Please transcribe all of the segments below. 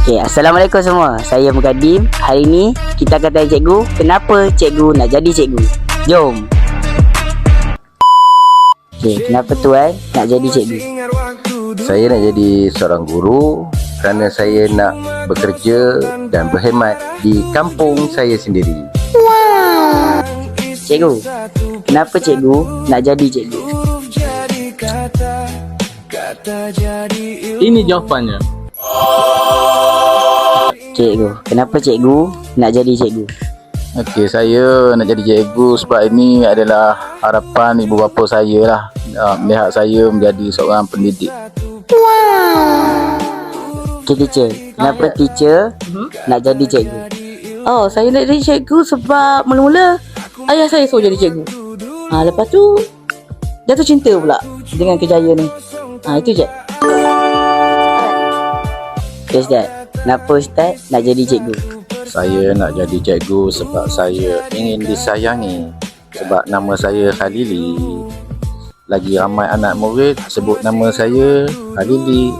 Okay, Assalamualaikum semua. Saya Mukadim. Hari ni kita akan tanya cikgu, kenapa cikgu nak jadi cikgu? Jom. Okay, kenapa tuan nak jadi cikgu? Saya nak jadi seorang guru kerana saya nak bekerja dan berkhidmat di kampung saya sendiri. Cikgu, kenapa cikgu nak jadi cikgu? Ini jawapannya. Cikgu, kenapa cikgu nak jadi cikgu? Okey, saya nak jadi cikgu sebab ini adalah harapan ibu bapa saya lah, melihat saya menjadi seorang pendidik. Okay, teacher, kenapa teacher nak jadi cikgu? Oh, saya nak jadi cikgu sebab mula-mula ayah saya suruh jadi cikgu. Lepas tu jatuh cinta pula dengan kerjaya ni. Itu je. Okay, Ustaz, kenapa Ustaz nak jadi cikgu? Saya nak jadi cikgu sebab saya ingin disayangi. Sebab nama saya Khalili. Lagi ramai anak murid sebut nama saya Khalili.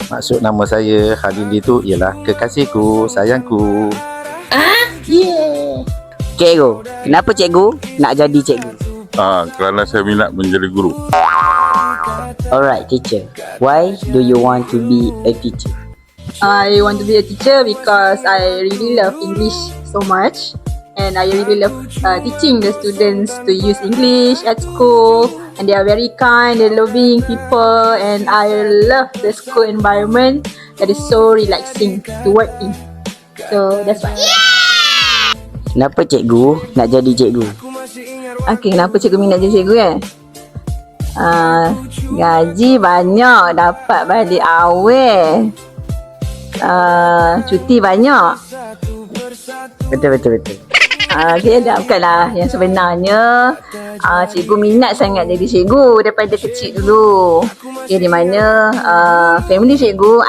Maksud nama saya Khalili tu ialah kekasihku, sayangku. Yeah. Cikgu, kenapa cikgu nak jadi cikgu? Kerana saya minat menjadi guru. Alright, teacher. Why do you want to be a teacher? I want to be a teacher because I really love English so much, and I really love teaching the students to use English at school, and they are very kind and loving people, and I love the school environment that is so relaxing to work in. So that's why. Kenapa cikgu nak jadi cikgu? Okay, kenapa cikgu minat jadi cikgu kan? Gaji banyak, dapat balik awal. Cuti banyak. Betul. Okay, bukanlah yang sebenarnya cikgu minat sangat jadi cikgu daripada kecil dulu. Okay, di mana family cikgu,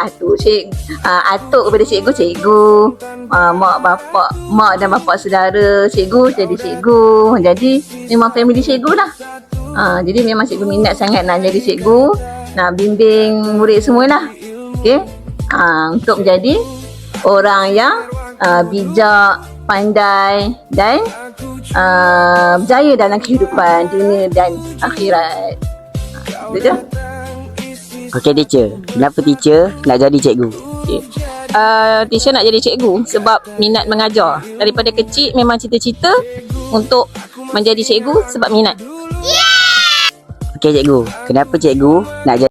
atuk kepada cikgu, mak dan bapa saudara cikgu jadi cikgu. Jadi memang family cikgu lah. Jadi memang cikgu minat sangat nak jadi cikgu, nak bimbing murid semualah. Okay, untuk menjadi orang yang bijak, pandai dan berjaya dalam kehidupan dunia dan akhirat. Betul? Okay, teacher. Kenapa teacher nak jadi cikgu? Okay. Teacher nak jadi cikgu sebab minat mengajar. Daripada kecil memang cita-cita untuk menjadi cikgu sebab minat. Okay, cikgu. Kenapa cikgu nak jadi